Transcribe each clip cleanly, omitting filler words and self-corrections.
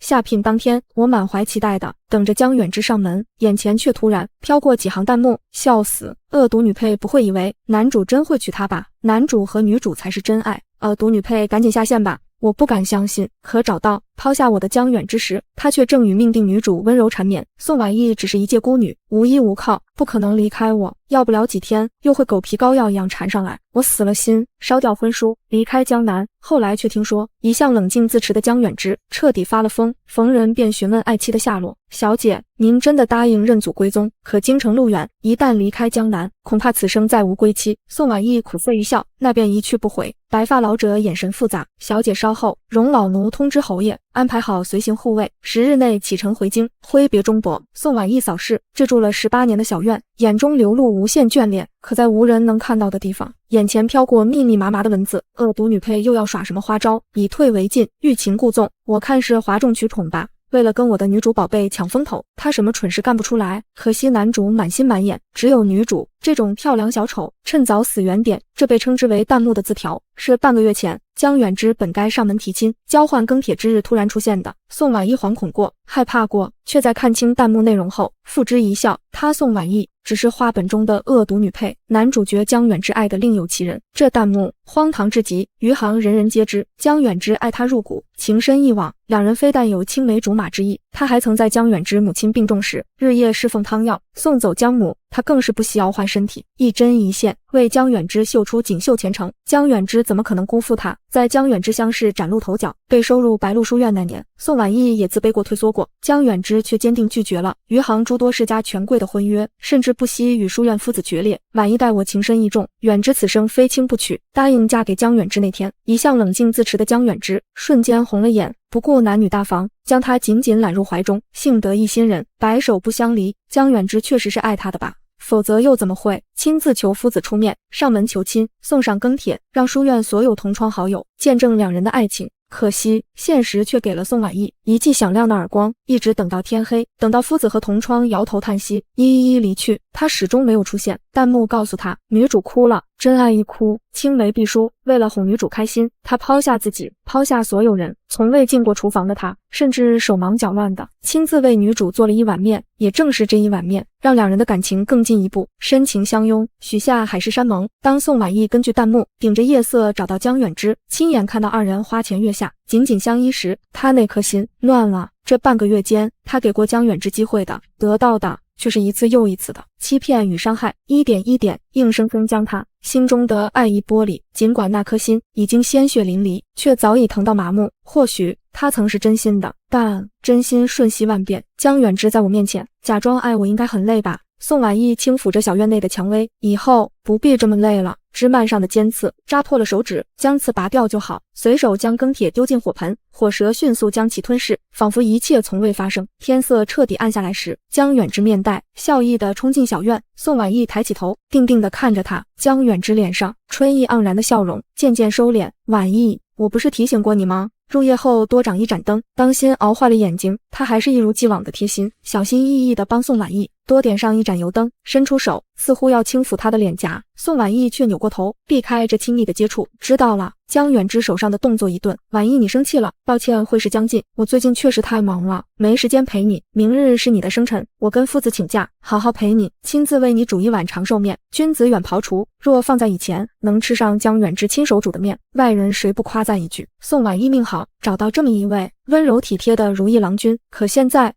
下聘当天，我满怀期待的等着江远之上门，眼前却突然飘过几行弹幕，笑死！恶毒女配不会以为男主真会娶她吧？男主和女主才是真爱。恶毒女配赶紧下线吧！我不敢相信，可找到抛下我的江远之时，他却正与命定女主温柔缠绵。宋婉意只是一介孤女，无依无靠，不可能离开我，要不了几天又会狗皮膏药一样缠上来。我死了心，烧掉婚书，离开江南。后来却听说，一向冷静自持的江远之彻底发了疯，逢人便询问爱妻的下落。小姐，您真的答应认祖归宗，可京城路远，一旦离开江南，恐怕此生再无归期。宋婉意苦涩一笑，那便一去不回。白发老者眼神复杂，小姐稍后，容老奴通知侯爷，安排好随行护卫，10日内启程回京，挥别中伯。宋婉意扫视这住了18年的小院，眼中流露无限眷恋，可在无人能看到的地方，眼前飘过密密麻麻的文字。恶毒女配又要耍什么花招？以退为进，欲擒故纵，我看是哗众取宠吧。为了跟我的女主宝贝抢风头，他什么蠢事干不出来。可惜男主满心满眼只有女主这种跳梁小丑，趁早死远点。这被称之为弹幕的字条，是半个月前江远之本该上门提亲，交换庚帖之日突然出现的。宋婉意惶恐过，害怕过，却在看清弹幕内容后付之一笑。他宋婉意只是画本中的恶毒女配，男主角江远之爱的另有其人。这弹幕荒唐至极，余行人人皆知，江远之爱她入骨，情深意往，两人非但有青梅竹马之意，他还曾在江远之母亲病重时日夜侍奉汤药，送走江母。他更是不惜摇换身体，一针一线为江远之绣出锦绣前程。江远之怎么可能辜负他？在江远之相识崭露头角，被收入白鹿书院那年，宋婉意也自卑过退缩过，江远之却坚定拒绝了余杭诸多世家权贵的婚约，甚至不惜与书院夫子决裂。婉意待我情深意重，远之此生非亲不娶，答应嫁给江远之那天，一向冷静自持的江远之瞬间红了眼，不顾男女大防，将他紧紧揽入怀中，幸得一心人，白首不相离。江远之确实是爱他的吧？否则又怎么会亲自求夫子出面，上门求亲，送上庚帖，让书院所有同窗好友见证两人的爱情？可惜现实却给了宋婉意一记响亮的耳光，一直等到天黑，等到夫子和同窗摇头叹息，一一离去，他始终没有出现。弹幕告诉他，女主哭了，真爱一哭，青梅必输。为了哄女主开心，他抛下自己，抛下所有人，从未进过厨房的他，甚至手忙脚乱的亲自为女主做了一碗面。也正是这一碗面，让两人的感情更进一步，深情相拥，许下海誓山盟。当宋婉意根据弹幕顶着夜色找到江远之，亲眼看到二人花前月下，紧紧相依时，他那颗心乱了。这半个月间，他给过江远之机会的，得到的却是一次又一次的欺骗与伤害，一点一点硬生生将他心中的爱意剥离。尽管那颗心已经鲜血淋漓，却早已疼到麻木。或许他曾是真心的，但真心瞬息万变。江远之在我面前假装爱我，应该很累吧？宋婉意轻抚着小院内的蔷薇，以后不必这么累了。枝蔓上的尖刺扎破了手指，将刺拔掉就好。随手将庚帖丢进火盆，火蛇迅速将其吞噬，仿佛一切从未发生。天色彻底暗下来时，江远之面带笑意地冲进小院。宋婉意抬起头，定定地看着他。江远之脸上春意盎然的笑容渐渐收敛。婉意，我不是提醒过你吗？入夜后多长一盏灯，当心熬坏了眼睛。他还是一如既往的贴心，小心翼翼地帮宋婉意多点上一盏油灯，伸出手似乎要轻抚她的脸颊。宋婉意却扭过头，避开这亲密的接触。知道了。江远之手上的动作一顿，婉意，你生气了，抱歉，会时将近，我最近确实太忙了，没时间陪你。明日是你的生辰，我跟夫子请假，好好陪你，亲自为你煮一碗长寿面。君子远庖厨，若放在以前，能吃上江远之亲手煮的面，外人谁不夸赞一句？宋婉意命好，找到这么一位温柔体贴的如意郎君。可现在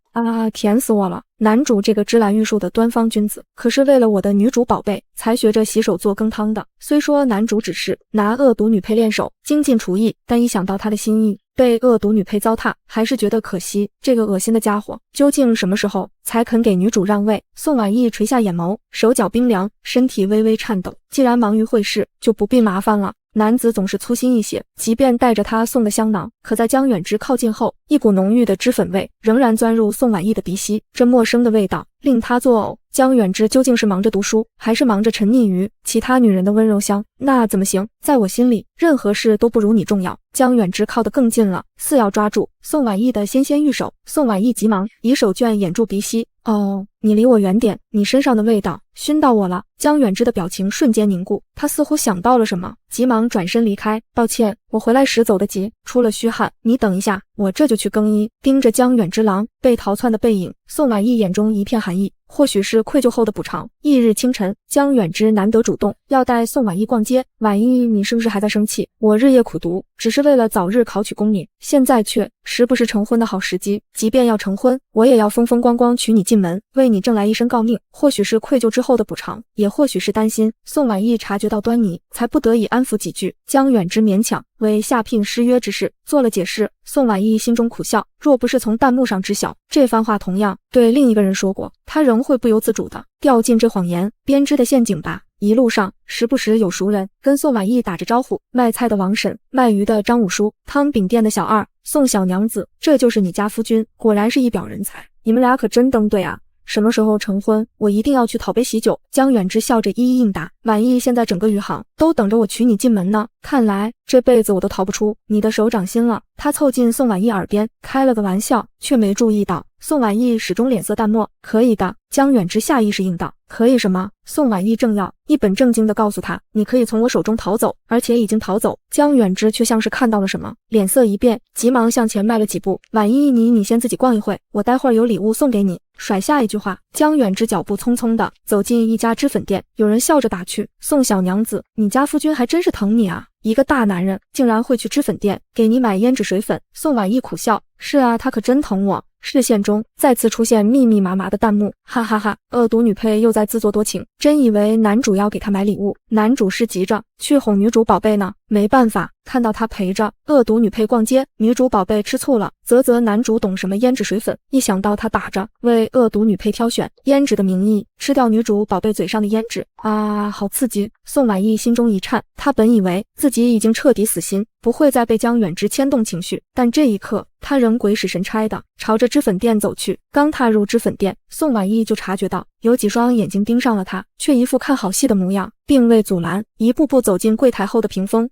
甜死我了。男主这个芝兰玉树的端方君子，可是为了我的女主宝贝才学着洗手做羹汤的。虽说男主只是拿恶毒女配练手，精进厨艺，但一想到他的心意被恶毒女配糟蹋，还是觉得可惜。这个恶心的家伙究竟什么时候才肯给女主让位？宋婉意垂下眼眸，手脚冰凉，身体微微颤抖。既然忙于会事，就不必麻烦了。男子总是粗心一些，即便带着他送的香囊，可在江远之靠近后，一股浓郁的脂粉味仍然钻入宋婉意的鼻息，这陌生的味道令他作呕。江远之究竟是忙着读书，还是忙着沉溺于其他女人的温柔乡？那怎么行？在我心里，任何事都不如你重要。江远之靠得更近了，似要抓住宋婉意的纤纤玉手。宋婉意急忙以手绢掩住鼻息。哦，你离我远点，你身上的味道熏到我了。江远之的表情瞬间凝固，他似乎想到了什么，急忙转身离开。抱歉，我回来时走得急，出了虚汗，你等一下，我这就去更衣。盯着江远之狼狈逃窜的背影，宋婉意眼中一片寒意。或许是愧疚后的补偿。翌日清晨，江远之难得主动要带宋婉意逛街。婉意，你是不是还在生气？我日夜苦读，只是为了早日考取功名，现在却时不是成婚的好时机。即便要成婚，我也要风风光光娶你进门，为你挣来一身诰命。或许是愧疚之后的补偿，也或许是担心宋婉意察觉到端倪，才不得已安抚几句。江远之勉强为下聘失约之事做了解释。宋婉意心中苦笑，若不是从弹幕上知晓，这番话同样对另一个人说过，他仍会不由自主地掉进这谎言编织的陷阱吧。一路上时不时有熟人跟宋婉意打着招呼，卖菜的王婶，卖鱼的张五叔，汤饼店的小二，宋小娘子，这就是你家夫君，果然是一表人才，你们俩可真登对啊。什么时候成婚，我一定要去讨杯喜酒。江远之笑着一一应答。婉意现在整个余杭都等着我娶你进门呢，看来这辈子我都逃不出你的手掌心了。他凑近宋婉意耳边开了个玩笑，却没注意到宋婉意始终脸色淡漠。可以的，江远之下意识应道。可以什么？宋婉意正要一本正经地告诉他，你可以从我手中逃走，而且已经逃走。江远之却像是看到了什么，脸色一变，急忙向前迈了几步。婉意，你先自己逛一会，我待会儿有礼物送给你。甩下一句话，江远之脚步匆匆地走进一家脂粉店，有人笑着打趣，宋小娘子，你家夫君还真是疼你啊，一个大男人竟然会去脂粉店给你买胭脂水粉。宋婉意苦笑，是啊，他可真疼我。视线中再次出现密密麻麻的弹幕，哈哈哈，恶毒女配又在自作多情，真以为男主要给她买礼物，男主是急着去哄女主宝贝呢。没办法，看到他陪着恶毒女配逛街，女主宝贝吃醋了，啧，男主懂什么胭脂水粉，一想到他打着为恶毒女配挑选胭脂的名义吃掉女主宝贝嘴上的胭脂啊，好刺激。宋婉意心中一颤，她本以为自己已经彻底死心，不会再被江远之牵动情绪，但这一刻她仍鬼使神差的朝着脂粉店走去。刚踏入脂粉店，宋婉意就察觉到有几双眼睛盯上了她，却一副看好戏的模样，并未阻拦，一步步走进柜台后的屏风。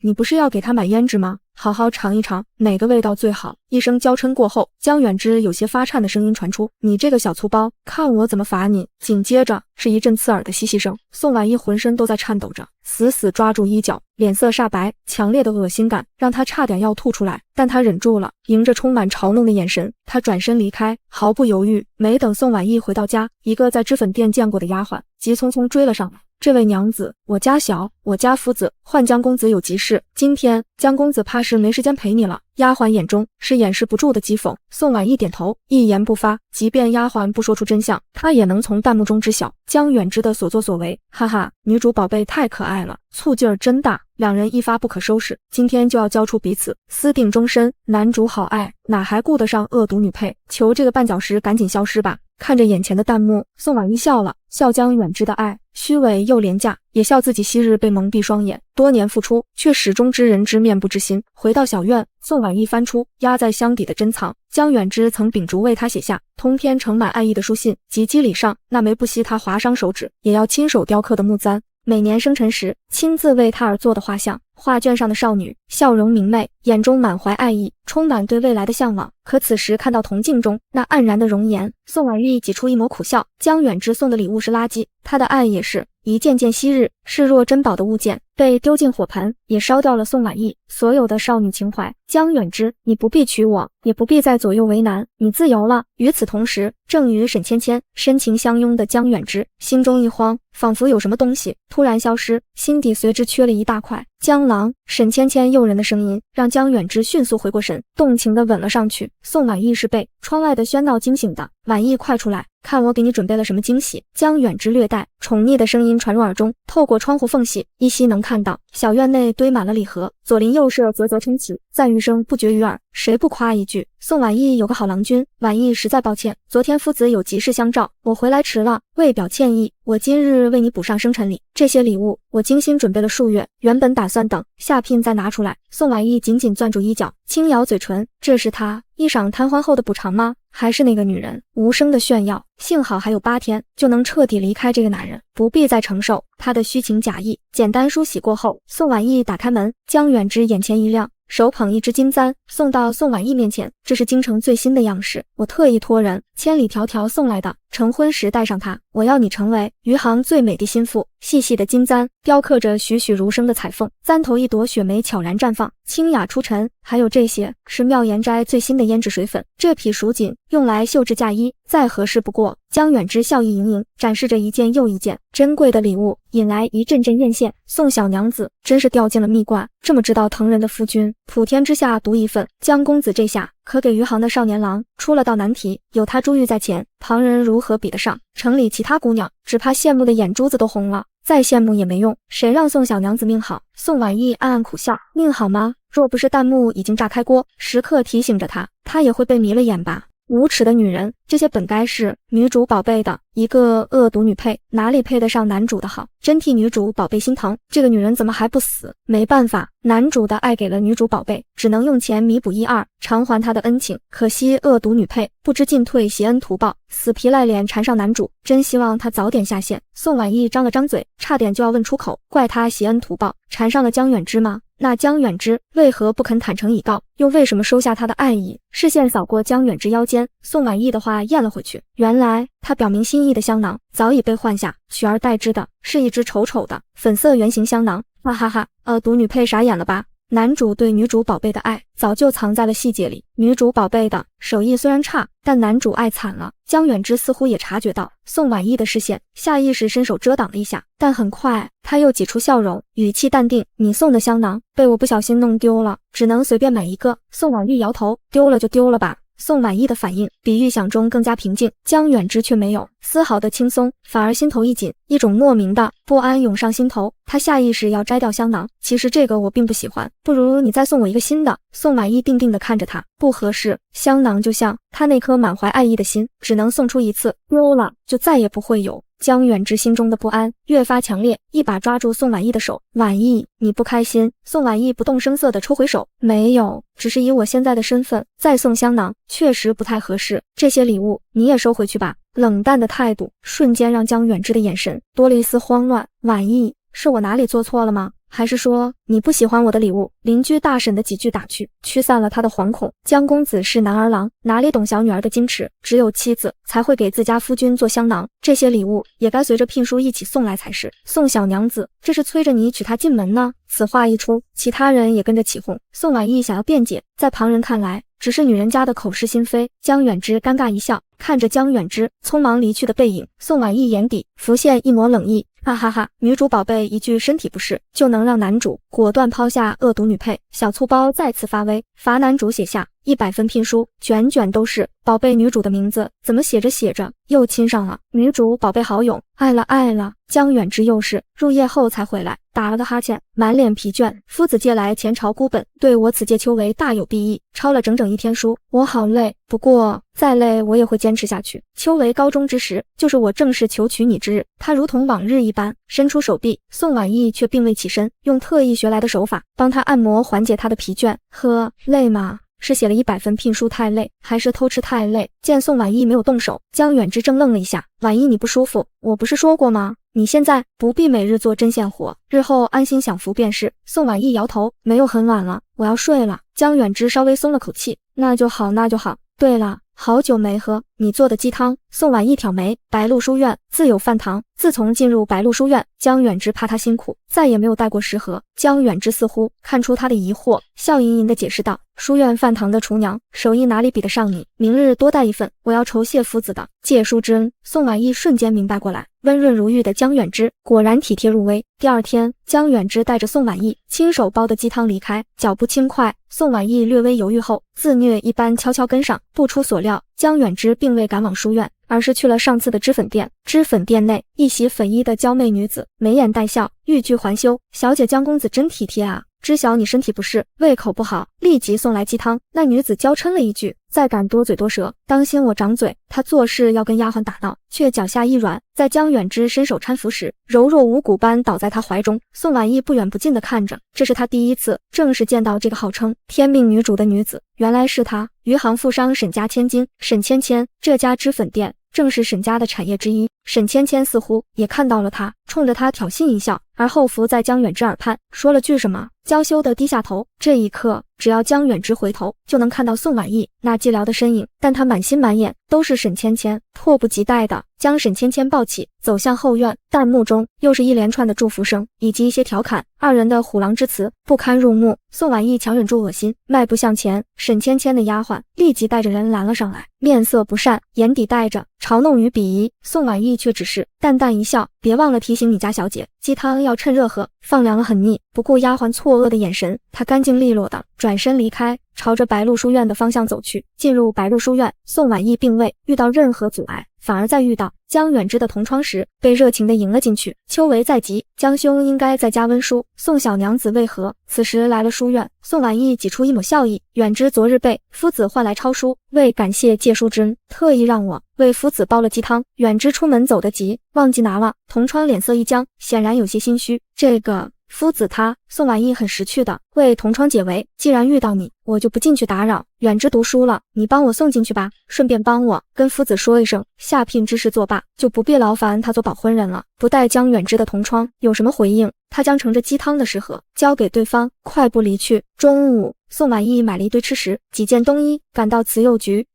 你不是要给他买胭脂吗？好好尝一尝，哪个味道最好？一声娇嗔过后，江远之有些发颤的声音传出，你这个小粗包，看我怎么罚你。紧接着是一阵刺耳的嘻嘻声，宋婉意浑身都在颤抖着，死死抓住衣角，脸色煞白，强烈的恶心感让她差点要吐出来，但她忍住了，迎着充满嘲弄的眼神，她转身离开，毫不犹豫。没等宋婉意回到家，一个在脂粉店见过的丫鬟急匆匆追了上来，这位娘子，我家小，我家夫子唤江公子有急事，今天江公子怕是没时间陪你了。丫鬟眼中是掩饰不住的讥讽。宋婉意点头，一言不发。即便丫鬟不说出真相，她也能从弹幕中知晓江远之的所作所为。哈哈，女主宝贝太可爱了，醋劲儿真大。两人一发不可收拾，今天就要交出彼此，私定终身。男主好爱，哪还顾得上恶毒女配？求这个绊脚石赶紧消失吧。看着眼前的弹幕，宋婉意笑了，笑江远之的爱虚伪又廉价，也笑自己昔日被蒙蔽双眼，多年付出却始终知人知面不知心。回到小院，宋婉意翻出压在箱底的珍藏，江远之曾秉烛为他写下通篇盛满爱意的书信，及机理上那枚不惜他划伤手指也要亲手雕刻的木簪，每年生辰时亲自为他而做的画像。画卷上的少女笑容明媚，眼中满怀爱意，充满对未来的向往。可此时看到铜镜中那黯然的容颜，宋婉意挤出一抹苦笑。江远之送的礼物是垃圾，他的爱也是一件件昔日视若珍宝的物件被丢进火盆，也烧掉了宋婉意所有的少女情怀。江远之，你不必娶我，也不必再左右为难，你自由了。与此同时，正与沈芊芊深情相拥的江远之心中一慌，仿佛有什么东西突然消失，心底随之缺了一大块。江郎，沈芊芊诱人的声音让江远之迅速回过神，动情地吻了上去。宋婉意是被窗外的喧闹惊醒的，婉意快出来，看我给你准备了什么惊喜。江远之略带宠溺的声音传入耳中，透过窗户缝隙依稀能看到小院内堆满了礼盒，左邻右舍啧称奇，赞誉声不绝于耳，谁不夸一句宋婉意有个好郎君。婉意实在抱歉，昨天夫子有急事相召，我回来迟了，为表歉意，我今日为你补上生辰礼。这些礼物我精心准备了数月，原本打算等下聘再拿出来。宋婉意紧紧攥住衣角，轻咬嘴唇，这是他一晌贪欢后的补偿吗？还是那个女人无声的炫耀？幸好还有8天就能彻底离开这个男人，不必再承受他的虚情假意。简单梳洗过后，宋婉意打开门，江远之眼前一亮，手捧一只金簪送到宋婉意面前，这是京城最新的样式，我特意托人千里迢迢送来的，成婚时带上它，我要你成为余杭最美的心腹。细细的金簪雕刻着栩栩如生的彩凤，簪头一朵雪梅悄然绽放，清雅出尘。还有这些是妙言斋最新的胭脂水粉，这匹蜀锦用来绣制嫁衣，再合适不过。江远之笑意盈盈，展示着一件又一件珍贵的礼物，引来一阵阵艳羡。宋小娘子真是掉进了蜜罐，这么知道疼人的夫君，普天之下独一份。江公子这下可给余杭的少年郎出了道难题，有他珠玉在前，旁人如何比得上？城里其他姑娘只怕羡慕的眼珠子都红了，再羡慕也没用，谁让宋小娘子命好？宋婉意暗暗苦笑，命好吗？若不是弹幕已经炸开锅，时刻提醒着她也会被迷了眼吧。无耻的女人，这些本该是女主宝贝的，一个恶毒女配，哪里配得上男主的好？真替女主宝贝心疼，这个女人怎么还不死？没办法，男主的爱给了女主宝贝，只能用钱弥补一二，偿还她的恩情。可惜恶毒女配不知进退，挟恩图报，死皮赖脸缠上男主，真希望他早点下线。宋婉意张了张嘴，差点就要问出口，怪他挟恩图报，缠上了江远之吗？那江远之为何不肯坦诚以告，又为什么收下他的爱意？视线扫过江远之腰间，宋婉意的话咽了回去。原来他表明心意的香囊早已被换下，取而代之的是一只丑丑的粉色圆形香囊。哈哈哈，毒女配傻眼了吧？男主对女主宝贝的爱早就藏在了细节里，女主宝贝的手艺虽然差，但男主爱惨了。江远之似乎也察觉到宋婉意的视线，下意识伸手遮挡了一下，但很快他又挤出笑容，语气淡定，你送的香囊被我不小心弄丢了，只能随便买一个。宋婉意摇头，丢了就丢了吧。宋婉意的反应比预想中更加平静，江远之却没有丝毫的轻松，反而心头一紧，一种莫名的不安涌上心头。他下意识要摘掉香囊，其实这个我并不喜欢，不如你再送我一个新的。宋婉意定定地看着他，不合适，香囊就像他那颗满怀爱意的心，只能送出一次，丢了就再也不会有。江远之心中的不安越发强烈，一把抓住宋婉意的手，婉意，你不开心？宋婉意不动声色地抽回手，没有，只是以我现在的身份再送香囊确实不太合适，这些礼物你也收回去吧。冷淡的态度瞬间让江远之的眼神多了一丝慌乱。婉意，是我哪里做错了吗？还是说你不喜欢我的礼物？邻居大婶的几句打趣，驱散了他的惶恐。江公子是男儿郎，哪里懂小女儿的矜持？只有妻子才会给自家夫君做香囊，这些礼物也该随着聘书一起送来才是。宋小娘子，这是催着你娶她进门呢。此话一出，其他人也跟着起哄。宋婉意想要辩解，在旁人看来只是女人家的口是心非。江远之尴尬一笑，看着江远之匆忙离去的背影，宋婉意眼底浮现一抹冷意。哈哈哈，女主宝贝一句身体不适就能让男主果断抛下恶毒女配，小粗包再次发威，罚男主写下100分聘书，卷卷都是宝贝女主的名字，怎么写着写着又亲上了？女主宝贝好勇，爱了爱了。江远之又是入夜后才回来，打了个哈欠，满脸疲倦。夫子借来前朝孤本，对我此届秋闱大有裨益，抄了整整1天书，我好累，不过再累我也会坚持下去。秋闱高中之时，就是我正式求娶你之日。他如同往日一般伸出手臂，宋婉意却并未起身，用特意学来的手法帮他按摩，缓解他的疲倦。呵，累吗？是写了100分聘书太累，还是偷吃太累？见宋婉意没有动手，江远之正愣了一下。婉意，你不舒服？我不是说过吗？你现在不必每日做针线活，日后安心享福便是。宋婉意摇头，没有，很晚了，我要睡了。江远之稍微松了口气，那就好，那就好。对了，好久没喝你做的鸡汤。宋婉意挑眉，白鹿书院自有饭堂，自从进入白鹿书院，江远之怕他辛苦，再也没有带过食盒。江远之似乎看出他的疑惑，笑吟吟地解释道，书院饭堂的厨娘手艺哪里比得上你，明日多带一份，我要酬谢夫子的。借书之恩。宋婉意瞬间明白过来，温润如玉的江远之果然体贴入微。第二天，江远之带着宋婉意亲手煲的鸡汤离开，脚步轻快。宋婉意略微犹豫后，自虐一般悄悄跟上。不出所料，江远之并未赶往书院，而是去了上次的脂粉店。脂粉店内，一袭粉衣的娇媚女子眉眼带笑，欲拒还休。小姐，江公子真体贴啊，知晓你身体不适，胃口不好，立即送来鸡汤。那女子娇嗔了一句，再敢多嘴多舌，当心我掌嘴。她做事要跟丫鬟打闹，却脚下一软，在江远之伸手搀扶时，柔若无骨般倒在他怀中。宋婉意不远不近地看着，这是他第一次正式见到这个号称天命女主的女子，原来是她，余杭富商沈家千金，沈芊芊。这家脂粉店正是沈家的产业之一。沈芊芊似乎也看到了他，冲着他挑衅一笑，而后伏在江远之耳畔说了句什么，娇羞地低下头。这一刻，只要江远之回头，就能看到宋婉意那寂寥的身影，但他满心满眼都是沈芊芊，迫不及待地将沈芊芊抱起，走向后院。弹幕中又是一连串的祝福声，以及一些调侃，二人的虎狼之词不堪入目。宋婉意强忍住恶心，迈步向前，沈芊芊的丫鬟立即带着人拦了上来，面色不善，眼底带着嘲弄与鄙夷。宋婉意却只是淡淡一笑，别忘了提醒你家小姐，鸡汤要趁热喝，放凉了很腻。不顾丫鬟错愕的眼神，她干净利落的转身离开，朝着白鹿书院的方向走去。进入白鹿书院，宋婉意并未遇到任何阻碍，反而在遇到江远之的同窗时，被热情地迎了进去。秋闱在即，江兄应该在家温书，宋小娘子为何此时来了书院？宋婉意挤出一抹笑意，远之昨日被夫子唤来抄书，为感谢借书之恩，特意让我为夫子煲了鸡汤。远之出门走得急，忘记拿了。同窗脸色一僵，显然有些心虚。这个夫子他，宋婉意很识趣的为同窗解围，既然遇到你，我就不进去打扰。远之读书了，你帮我送进去吧，顺便帮我跟夫子说一声，下聘之事作罢，就不必劳烦他做保婚人了。不待江远之的同窗有什么回应，他将盛着鸡汤的食盒交给对方，快步离去。中午，宋婉意买了一堆吃食，几件冬衣，赶到慈幼局。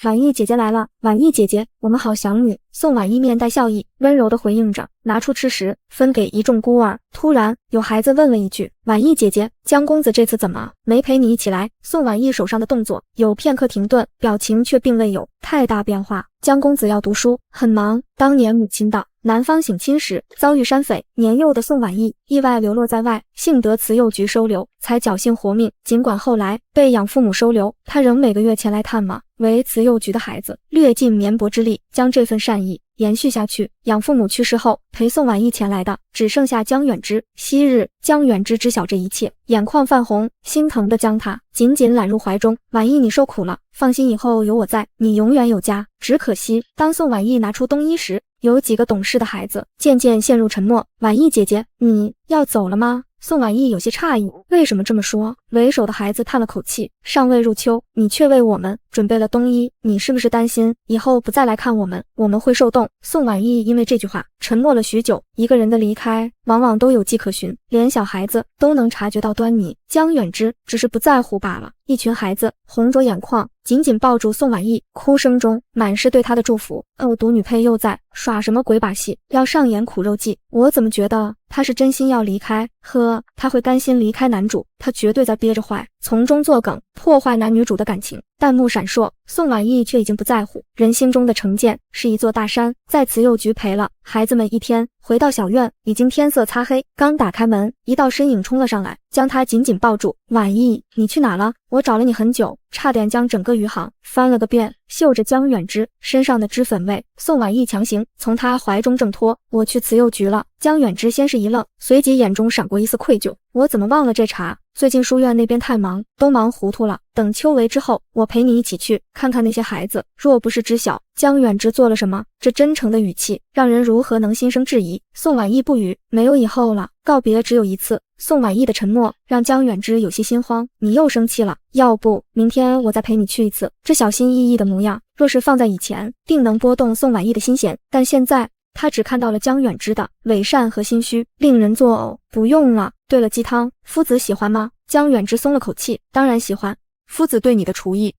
婉意姐姐来了，婉意姐姐，我们好想你。宋婉意面带笑意，温柔地回应着，拿出吃食分给一众孤儿。突然有孩子问了一句，婉意姐姐，江公子这次怎么没陪你一起来？宋婉意手上的动作有片刻停顿，表情却并未有太大变化。江公子要读书，很忙。当年母亲到南方省亲时遭遇山匪，年幼的宋婉意意外流落在外，幸得慈幼局收留，才侥幸活命。尽管后来被养父母收留，他仍每个月前来探望。为慈幼局的孩子，略尽绵薄之力，将这份善意延续下去。养父母去世后，陪宋婉意前来的只剩下江远之。昔日江远之知晓这一切，眼眶泛红，心疼地将他紧紧揽入怀中。婉意，你受苦了，放心，以后有我在，你永远有家。只可惜，当宋婉意拿出冬衣时，有几个懂事的孩子渐渐陷入沉默。婉意姐姐，你要走了吗？宋婉意有些诧异，为什么这么说？为首的孩子叹了口气，尚未入秋，你却为我们准备了冬衣，你是不是担心以后不再来看我们，我们会受冻？宋婉意因为这句话沉默了许久。一个人的离开往往都有迹可循，连小孩子都能察觉到端倪。江远之只是不在乎罢了。一群孩子红着眼眶，紧紧抱住宋婉意，哭声中满是对她的祝福。恶毒女配又在耍什么鬼把戏，要上演苦肉计？我怎么觉得她是真心要离开？呵，她会甘心离开男主？她绝对在憋着坏，从中作梗，破坏男女主的感情。弹幕闪烁，宋婉意却已经不在乎。人心中的成见是一座大山，在慈幼局陪了孩子们一天，回到小院，已经天色擦黑。刚打开门，一道身影冲了上来，将她紧紧抱住。婉意，你去哪了？我找了你很久，差点将整个余杭翻了个遍。嗅着江远之身上的脂粉味，宋婉意强行从他怀中挣脱。我去慈幼局了。江远之先是一愣，随即眼中闪过一丝愧疚。我怎么忘了这茬？最近书院那边太忙，都忙糊涂了。等秋闱之后，我陪你一起去看看那些孩子。若不是知晓江远之做了什么，这真诚的语气让人如何能心生质疑？宋婉意不语，没有以后了，告别只有一次。宋婉意的沉默让江远之有些心慌。你又生气了？要不明天我再陪你去一次？这小心翼翼的模样，若是放在以前，定能拨动宋婉意的心弦，但现在他只看到了江远之的伪善和心虚，令人作呕。不用了。对了，鸡汤夫子喜欢吗？江远之松了口气，当然喜欢，夫子对你的厨艺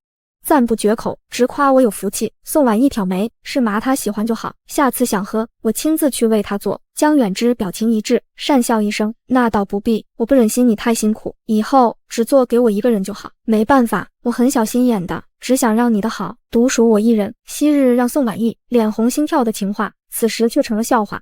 赞不绝口，直夸我有福气。宋婉意挑眉，是麻他喜欢就好，下次想喝，我亲自去为他做。江远之表情一致，讪笑一声，那倒不必，我不忍心你太辛苦，以后只做给我一个人就好。没办法，我很小心眼的，只想让你的好，独属我一人。昔日让宋婉意脸红心跳的情话，此时却成了笑话。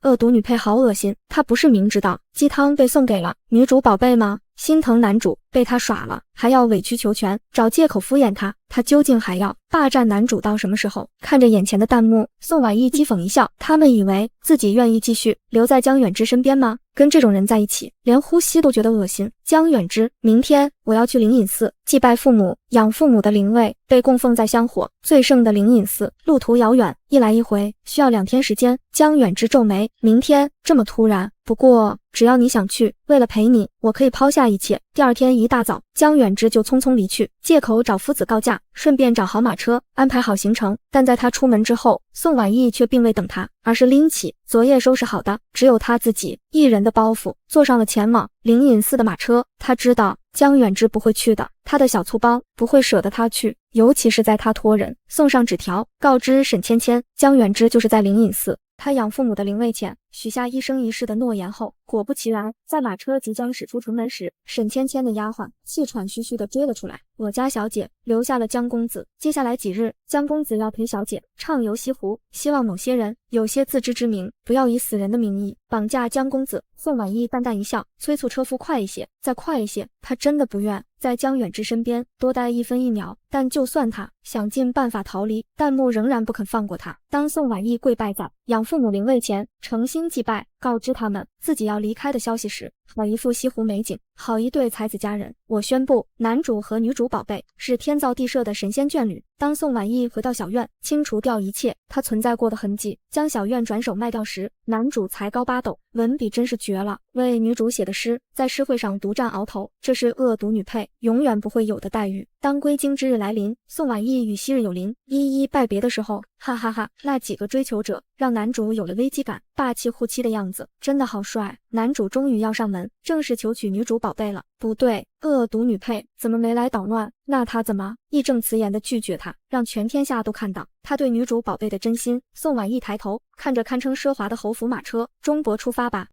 恶毒女配好恶心，她不是明知道鸡汤被送给了女主宝贝吗？心疼男主被她耍了，还要委曲求全，找借口敷衍他。她究竟还要霸占男主到什么时候？看着眼前的弹幕，宋婉意讥讽一笑，他们以为自己愿意继续留在江远之身边吗？跟这种人在一起，连呼吸都觉得恶心。江远之，明天我要去灵隐寺祭拜父母，养父母的灵位被供奉在香火最盛的灵隐寺，路途遥远，一来一回需要2天时间。江远之皱眉，明天这么突然，不过只要你想去，为了陪你，我可以抛下一切。第二天一大早，江远之就匆匆离去，借口找夫子告假，顺便找好马车，安排好行程。但在他出门之后，宋婉意却并未等他，而是拎起昨夜收拾好的只有他自己一人的包袱，坐上了前往灵隐寺的马车。他知道江远之不会去的，他的小粗包不会舍得他去，尤其是在他托人送上纸条告知沈芊芊，江远之就是在灵隐寺他养父母的灵位前许下一生一世的诺言后，果不其然，在马车即将驶出城门时，沈芊芊的丫鬟气喘吁吁地追了出来。我家小姐留下了江公子，接下来几日，江公子要陪小姐畅游西湖，希望某些人有些自知之明，不要以死人的名义绑架江公子。宋婉意淡淡一笑，催促车夫快一些，再快一些。她真的不愿在江远之身边多待一分一秒，但就算他想尽办法逃离，弹幕仍然不肯放过他。当宋婉意跪拜在养父母灵位前，诚心祭拜，告知他们自己要离开的消息时，好一副西湖美景，好一对才子佳人。我宣布，男主和女主宝贝是天造地设的神仙眷侣。当宋婉意回到小院，清除掉一切他存在过的痕迹，将小院转手卖掉时，男主才高八斗，文笔真是绝了。为女主写的诗，在诗会上独占鳌头，这是恶毒女配永远不会有的待遇。当归经之日来临，宋婉意与昔日有灵一一拜别的时候，哈哈哈，那几个追求者让男主有了危机感，霸气护妻的样子真的好帅。男主终于要上门，正式求娶女主宝贝了。不对，恶毒女配怎么没来捣乱？那他怎么义正辞严地拒绝他，让全天下都看到他对女主宝贝的真心？宋婉意抬头看着堪称奢华的侯府马车，钟伯出发吧。